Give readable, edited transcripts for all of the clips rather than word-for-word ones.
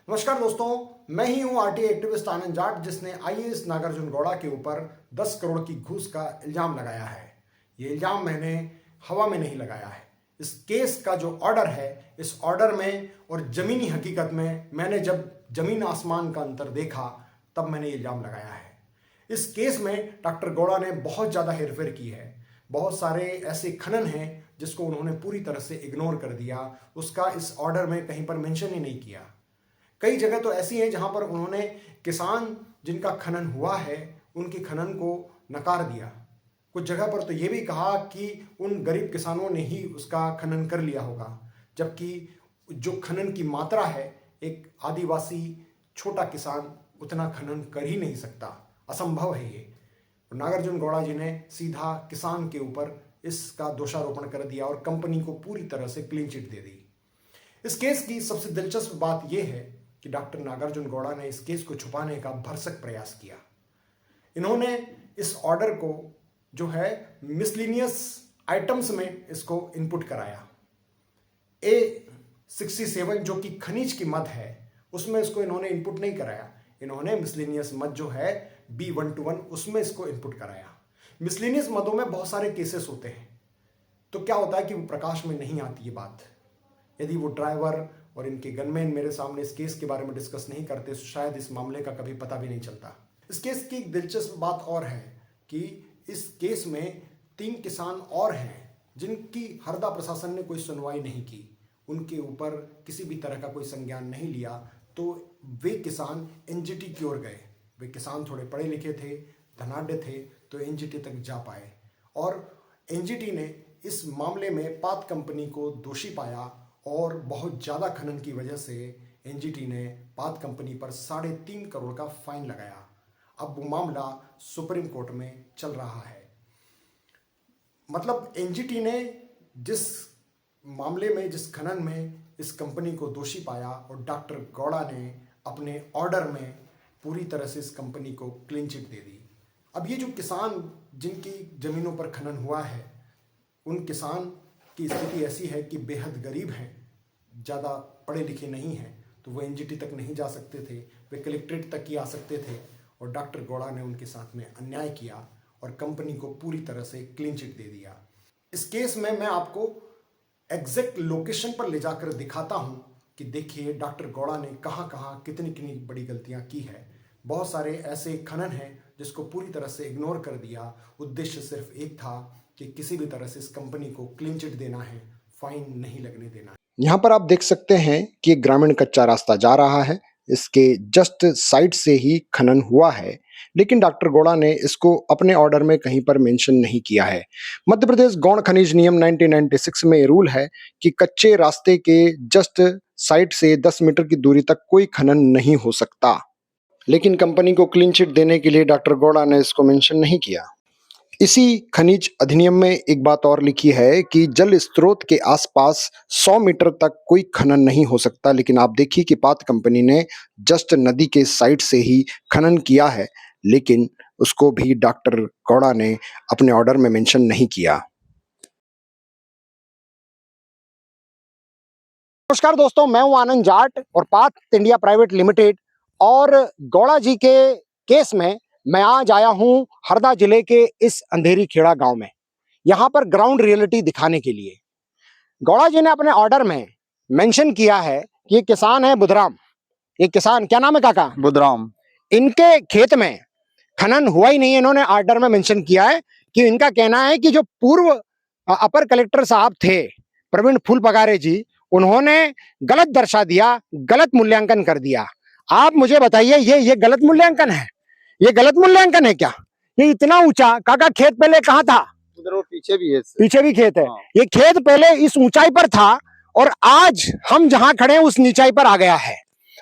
नमस्कार दोस्तों, मैं ही हूं आरटीआई एक्टिविस्ट आनंद जाट, जिसने आईएएस नागार्जुन गौड़ा के ऊपर 10 करोड़ की घूस का इल्जाम लगाया है। ये इल्जाम मैंने हवा में नहीं लगाया है। इस केस का जो ऑर्डर है, इस ऑर्डर में और जमीनी हकीकत में मैंने जब जमीन आसमान का अंतर देखा तब मैंने ये इल्जाम लगाया है। इस केस में डॉक्टर गौड़ा ने बहुत ज़्यादा हेरफेर की है। बहुत सारे ऐसे खनन हैं जिसको उन्होंने पूरी तरह से इग्नोर कर दिया। उसका इस ऑर्डर में कहीं पर मेंशन ही नहीं किया। कई जगह तो ऐसी हैं जहां पर उन्होंने किसान जिनका खनन हुआ है उनके खनन को नकार दिया। कुछ जगह पर तो ये भी कहा कि उन गरीब किसानों ने ही उसका खनन कर लिया होगा, जबकि जो खनन की मात्रा है, एक आदिवासी छोटा किसान उतना खनन कर ही नहीं सकता। असंभव है ये। नागार्जुन गौड़ा जी ने सीधा किसान के ऊपर इसका दोषारोपण कर दिया और कंपनी को पूरी तरह से क्लीन चिट दे दी। इस केस की सबसे दिलचस्प बात यह है कि डॉक्टर नागार्जुन गौड़ा ने इस केस को छुपाने का भरसक प्रयास किया। इन्होंने इस ऑर्डर को जो है मिसलिनियस आइटम्स में इसको इनपुट कराया। A67 जो कि खनिज की मद है, उसमें इसको इन्होंने इनपुट नहीं कराया। इन्होंने मिसलिनियस मद जो है B121 उसमें इसको इनपुट कराया। मिसलिनियस मदों में बहुत सारे केसेस होते हैं, तो क्या होता है कि वो प्रकाश में नहीं आती ये बात। यदि वो ड्राइवर और इनके गनमैन मेरे सामने इस केस के बारे में डिस्कस नहीं करते तो शायद इस मामले का कभी पता भी नहीं चलता। इस केस की एक दिलचस्प बात और है कि इस केस में 3 किसान और हैं जिनकी हरदा प्रशासन ने कोई सुनवाई नहीं की, उनके ऊपर किसी भी तरह का कोई संज्ञान नहीं लिया। तो वे किसान एनजीटी की ओर गए। वे किसान थोड़े पढ़े लिखे थे, धनाढ्य थे, तो एनजीटी तक जा पाए और एनजीटी ने इस मामले में पात कंपनी को दोषी पाया और बहुत ज़्यादा खनन की वजह से एनजीटी ने पात कंपनी पर 3.5 करोड़ का फाइन लगाया। अब वो मामला सुप्रीम कोर्ट में चल रहा है। मतलब एनजीटी ने जिस मामले में, जिस खनन में इस कंपनी को दोषी पाया और डॉक्टर गौड़ा ने अपने ऑर्डर में पूरी तरह से इस कंपनी को क्लीन चिट दे दी। अब ये जो किसान जिनकी ज़मीनों पर खनन हुआ है, उन किसान की स्थिति ऐसी है कि बेहद गरीब हैं, ज़्यादा पढ़े लिखे नहीं हैं, तो वो एनजीटी तक नहीं जा सकते थे, वे कलेक्ट्रेट तक ही आ सकते थे। और डॉक्टर गौड़ा ने उनके साथ में अन्याय किया और कंपनी को पूरी तरह से क्लीन चिट दे दिया। इस केस में मैं आपको एग्जैक्ट लोकेशन पर ले जाकर दिखाता हूँ कि देखिए डॉक्टर गौड़ा ने कहाँ कहाँ कितनी कितनी बड़ी गलतियाँ की है। बहुत सारे ऐसे खनन हैं जिसको पूरी तरह से इग्नोर कर दिया। उद्देश्य सिर्फ एक था कि किसी भी तरह से इस कंपनी को क्लीन चिट देना है, फाइन नहीं लगने देना है। यहाँ पर आप देख सकते हैं कि एक ग्रामीण कच्चा रास्ता जा रहा है। इसके जस्ट साइड से ही खनन हुआ है, लेकिन डॉक्टर गौड़ा ने इसको अपने ऑर्डर में कहीं पर मेंशन नहीं किया है। मध्य प्रदेश गौण खनिज नियम 1996 में रूल है कि कच्चे रास्ते के जस्ट साइड से 10 मीटर की दूरी तक कोई खनन नहीं हो सकता, लेकिन कंपनी को क्लीन चिट देने के लिए डॉक्टर गौड़ा ने इसको मेंशन नहीं किया। इसी खनिज अधिनियम में एक बात और लिखी है कि जल स्रोत के आसपास 100 मीटर तक कोई खनन नहीं हो सकता, लेकिन आप देखिए कि पात कंपनी ने जस्ट नदी के साइड से ही खनन किया है, लेकिन उसको भी डॉक्टर गौड़ा ने अपने ऑर्डर में मेंशन नहीं किया। नमस्कार दोस्तों, मैं हूं आनंद जाट और पात इंडिया प्राइवेट लिमिटेड और गौड़ा जी के केस में मैं आज आया हूं हरदा जिले के इस अंधेरी खेड़ा गांव में, यहां पर ग्राउंड रियलिटी दिखाने के लिए। गौड़ा जी ने अपने ऑर्डर में मेंशन किया है कि ये किसान है बुधराम। ये किसान, क्या नाम है काका? बुधराम। इनके खेत में खनन हुआ ही नहीं है। इन्होंने ऑर्डर में मेंशन किया है कि इनका कहना है कि जो पूर्व अपर कलेक्टर साहब थे प्रवीण फूल पगारे जी, उन्होंने गलत दर्शा दिया, गलत मूल्यांकन कर दिया। आप मुझे बताइए, ये गलत मूल्यांकन है? ये गलत मूल्यांकन है क्या? ये इतना ऊंचा, काका खेत पहले कहाँ था? उधर वो पीछे भी है, पीछे भी खेत है। हाँ। ये खेत पहले इस ऊंचाई पर था और आज हम जहां खड़े हैं उस नीचाई पर आ गया है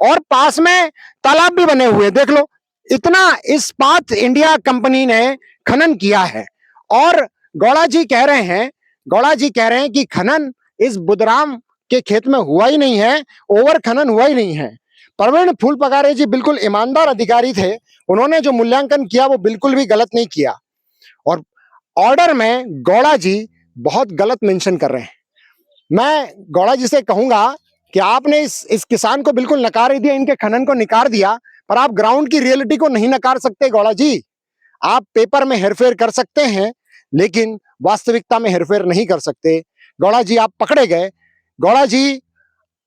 और पास में तालाब भी बने हुए, देख लो। इतना इस पात इंडिया कंपनी ने खनन किया है और गौड़ा जी कह रहे हैं कि खनन इस बुधराम के खेत में हुआ ही नहीं है, ओवर खनन हुआ ही नहीं है। प्रवीण फूल पगारे जी बिल्कुल ईमानदार अधिकारी थे, उन्होंने जो मूल्यांकन किया वो बिल्कुल भी गलत नहीं किया और ऑर्डर में गौड़ा जी बहुत गलत मेंशन कर रहे हैं। मैं गौड़ा जी से कहूंगा कि आपने इस किसान को बिल्कुल नकार ही दिया, इनके खनन को नकार दिया, पर आप ग्राउंड की रियलिटी को नहीं नकार सकते गौड़ा जी। आप पेपर में हेरफेर कर सकते हैं, लेकिन वास्तविकता में हेरफेर नहीं कर सकते। गौड़ा जी आप पकड़े गए। गौड़ा जी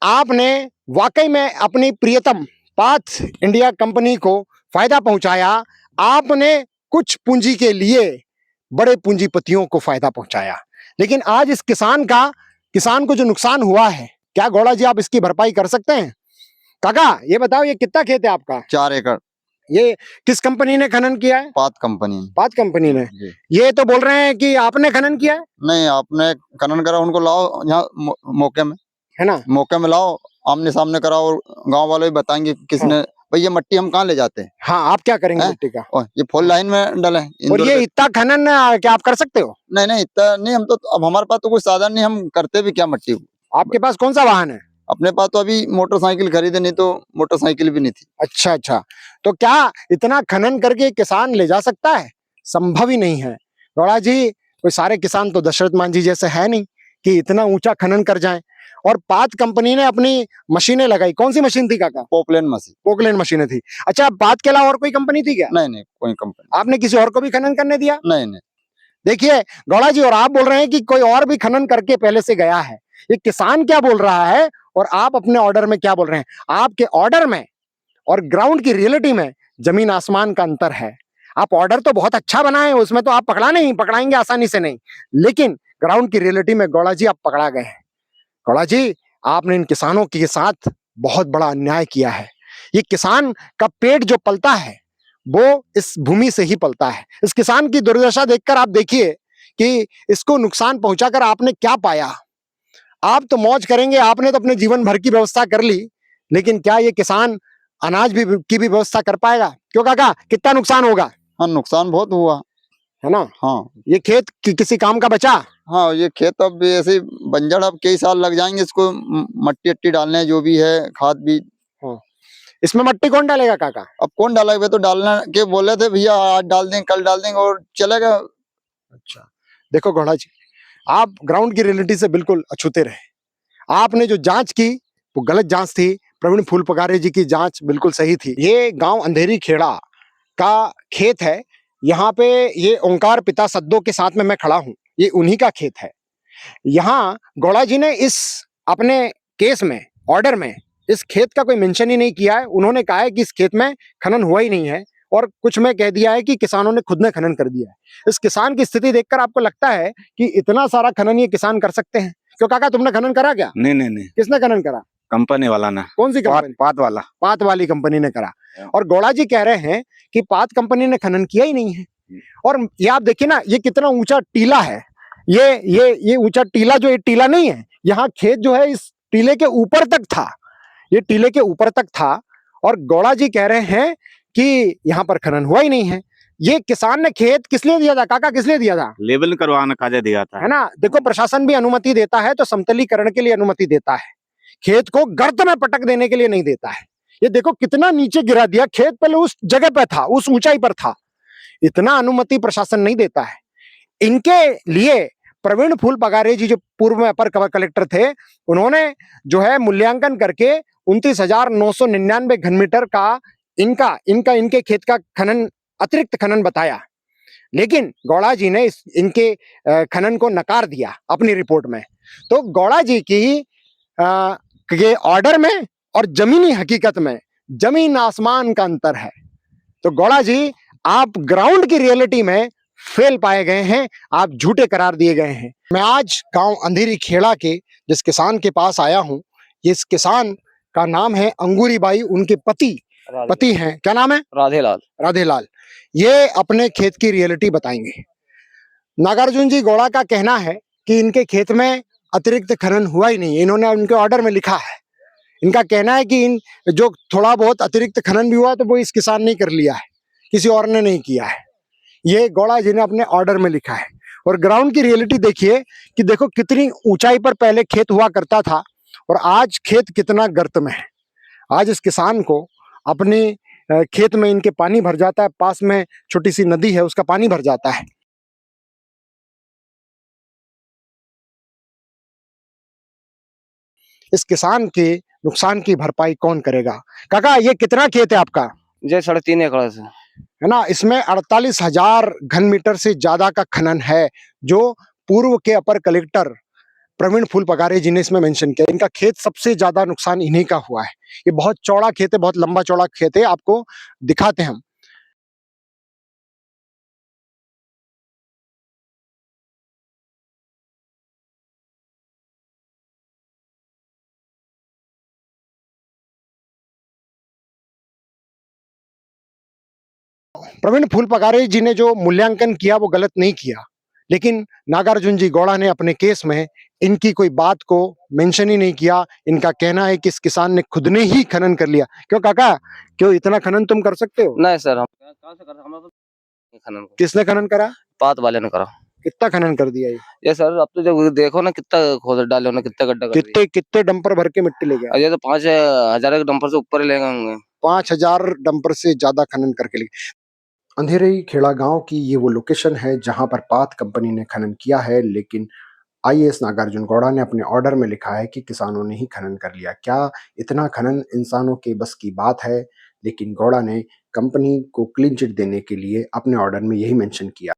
आपने वाकई में अपनी प्रियतम पाथ इंडिया कंपनी को फायदा पहुंचाया। आपने कुछ पूंजी के लिए बड़े पूंजीपतियों को फायदा पहुंचाया, लेकिन आज इस किसान को जो नुकसान हुआ है, क्या गौड़ा जी आप इसकी भरपाई कर सकते हैं? काका ये बताओ, ये कितना खेत है आपका? 4 एकड़। ये किस कंपनी ने खनन किया है? पात कंपनी। पाथ कंपनी ने। जी। ये तो बोल रहे हैं कि आपने खनन किया है। नहीं, आपने खनन करा, उनको लाओ यहाँ मौके में, है ना? मौके में लाओ, आमने सामने कराओ, और गांव वाले भी बताएंगे किसने। भाई ये मट्टी हम कहाँ ले जाते हैं? हाँ, आप क्या करेंगे हैं? मिट्टी का? और ये फुल लाइन में डाले और इंदौर ये के। इतना खनन क्या आप कर सकते हो? नहीं नहीं, इतना नहीं, हम तो अब हमारे पास तो कोई साधन नहीं, हम करते भी क्या मट्टी को। आपके पास कौन सा वाहन है? अपने पास तो अभी मोटरसाइकिल खरीदे, नहीं तो मोटरसाइकिल भी नहीं थी। अच्छा अच्छा, तो क्या इतना खनन करके किसान ले जा सकता है? संभव ही नहीं है गौड़ा जी। कोई सारे किसान तो दशरथ मान जी जैसे है नहीं कि इतना ऊंचा खनन कर जाएं। और पाथ कंपनी ने अपनी मशीनें लगाई। कौन सी मशीन थी काका? Poclain machine. पोकलेन मशीनें थी। अच्छा, पाथ के अलावा और कोई कंपनी थी क्या? नहीं नहीं, कोई कंपनी। आपने किसी और को भी खनन करने दिया? नहीं नहीं। देखिए गौड़ा जी, और आप बोल रहे हैं कि कोई और भी खनन करके पहले से गया है। ये किसान क्या बोल रहा है और आप अपने ऑर्डर में क्या बोल रहे हैं? आपके ऑर्डर में और ग्राउंड की रियलिटी में जमीन आसमान का अंतर है। आप ऑर्डर तो बहुत अच्छा बनाए, उसमें तो आप पकड़ाएंगे आसानी से नहीं, लेकिन ग्राउंड की रियलिटी में गौड़ा जी आप पकड़ा गए हैं। गौड़ा जी, आपने इन किसानों के साथ बहुत बड़ा अन्याय किया है। ये किसान का पेट जो पलता है वो इस भूमि से ही पलता है। इस किसान की दुर्दशा देखकर आप देखिए कि इसको नुकसान पहुंचाकर आपने क्या पाया। आप तो मौज करेंगे, आपने तो अपने जीवन भर की व्यवस्था कर ली, लेकिन क्या ये किसान अनाज भी की भी व्यवस्था कर पाएगा? क्यों काका, कितना नुकसान होगा? हाँ, नुकसान बहुत हुआ है ना? हाँ। ये खेत किसी काम का बचा? हाँ, ये खेत अब ऐसे ही बंजर, अब कई साल लग जाएंगे इसको मट्टी अट्टी डालने, जो भी है खाद भी। हाँ। इसमें मट्टी कौन डालेगा काका? अब कौन डालेगा? वे तो डालने के बोले थे भैया, आज डाल देंगे, कल डाल देंगे, और चलेगा। अच्छा, देखो घोड़ा जी, आप ग्राउंड की रियलिटी से बिल्कुल अछूते रहे। आपने जो जांच की वो गलत जांच थी। प्रवीण फूल पगारे जी की जांच बिल्कुल सही थी। ये गांव अंधेरी खेड़ा का खेत है। यहाँ पे ये ओंकार पिता सद्दो के साथ में मैं खड़ा हूँ, ये उन्हीं का खेत है। यहाँ गौड़ा जी ने इस अपने केस में, ऑर्डर में, इस खेत का कोई मेंशन ही नहीं किया है। उन्होंने कहा है कि इस खेत में खनन हुआ ही नहीं है, और कुछ में कह दिया है कि किसानों ने खुद ने खनन कर दिया है। इस किसान की स्थिति देखकर आपको लगता है कि इतना सारा खनन ये किसान कर सकते हैं? क्यों काका, तुमने खनन करा क्या? नहीं नहीं नहीं, किसने खनन करा? कंपनी वाला ना। कौन सी कंपनी? पात वाला। पात वाली कंपनी ने करा। और गौड़ा जी कह रहे हैं कि पात कंपनी ने खनन किया ही नहीं है। और ये आप देखिए ना, ये कितना ऊंचा टीला है। ये ऊंचा टीला, जो ये टीला नहीं है, यहाँ खेत जो है इस टीले के ऊपर तक था। ये टीले के ऊपर तक था, और गौड़ा जी कह रहे हैं कि यहाँ पर खनन हुआ ही नहीं है। ये किसान ने खेत किस लिए दिया था काका? किस लिए दिया था? लेबल करवाना काजे दिया था। है ना? देखो, प्रशासन भी अनुमति देता है तो समतलीकरण के लिए अनुमति देता है, खेत को गर्त में पटक देने के लिए नहीं देता है। ये देखो कितना नीचे गिरा दिया। खेत पहले उस जगह पे था, उस ऊंचाई पर था। इतना अनुमति प्रशासन नहीं देता है। इनके लिए प्रवीण फूल पगारे जी, जो पूर्व में अपर कलेक्टर थे, उन्होंने जो है मूल्यांकन करके 29,999 घन मीटर का इनके खेत का खनन, अतिरिक्त खनन बताया। लेकिन गौड़ा जी ने इनके खनन को नकार दिया अपनी रिपोर्ट में। तो गौड़ा जी की ये ऑर्डर में और जमीनी हकीकत में जमीन आसमान का अंतर है। तो गौड़ा जी, आप ग्राउंड की रियलिटी में फेल पाए गए हैं, आप झूठे करार दिए गए हैं। मैं आज गांव अंधेरी खेड़ा के जिस किसान के पास आया हूं, इस किसान का नाम है अंगूरी बाई। उनके पति हैं, क्या नाम है? राधेलाल। ये अपने खेत की रियलिटी बताएंगे। नागार्जुन जी, गौड़ा का कहना है कि इनके खेत में अतिरिक्त खनन हुआ ही नहीं है। इन्होंने उनके ऑर्डर में लिखा है। इनका कहना है कि इन जो थोड़ा बहुत अतिरिक्त खनन भी हुआ तो वो इस किसान ने कर लिया है, किसी और ने नहीं किया है। ये गौड़ा जी ने अपने ऑर्डर में लिखा है। और ग्राउंड की रियलिटी देखिए कि देखो कितनी ऊंचाई पर पहले खेत हुआ करता था और आज खेत कितना गर्त में है। आज इस किसान को अपने खेत में इनके पानी भर जाता है, पास में छोटी सी नदी है, उसका पानी भर जाता है। इस किसान के नुकसान की भरपाई कौन करेगा? काका, ये कितना खेत है आपका? ये 3.5 एकड़ से। है ना, इसमें 48,000 घन मीटर से ज्यादा का खनन है, जो पूर्व के अपर कलेक्टर प्रवीण फूल पगारे जी ने इसमें मेंशन किया। इनका खेत सबसे ज्यादा नुकसान इन्हीं का हुआ है। ये बहुत चौड़ा खेत है, बहुत लंबा चौड़ा खेत है, आपको दिखाते हैं हम। प्रवीण फूल पगारे जी ने जो मूल्यांकन किया वो गलत नहीं किया, लेकिन नागार्जुन जी गौड़ा ने अपने केस में इनकी कोई बात को मेंशन ही नहीं किया। इनका कहना है कि इस किसान ने खुद ने ही खनन कर लिया। क्यों काका, क्यों इतना खनन तुम कर सकते हो? नहीं सर, हम कहाँ से कर, हम तो खनन को किसने खनन करा? पात वाले ने करा। कितना खनन कर दिया ये सर अब तो जब देखो ना कितना खोद डाले उन्होंने, कितना गड्ढा कर दिया। कितने कितने डंपर भर के मिट्टी ले गया? और ये तो 5,000 के डंपर से ऊपर ही ले गए होंगे। 5,000 डंपर से ज्यादा खनन करके ले गए। अंधेरी खेड़ा गांव की ये वो लोकेशन है जहां पर पात कंपनी ने खनन किया है, लेकिन आईएएस नागार्जुन गौड़ा ने अपने ऑर्डर में लिखा है कि किसानों ने ही खनन कर लिया। क्या इतना खनन इंसानों के बस की बात है? लेकिन गौड़ा ने कंपनी को क्लीन चिट देने के लिए अपने ऑर्डर में यही मेंशन किया।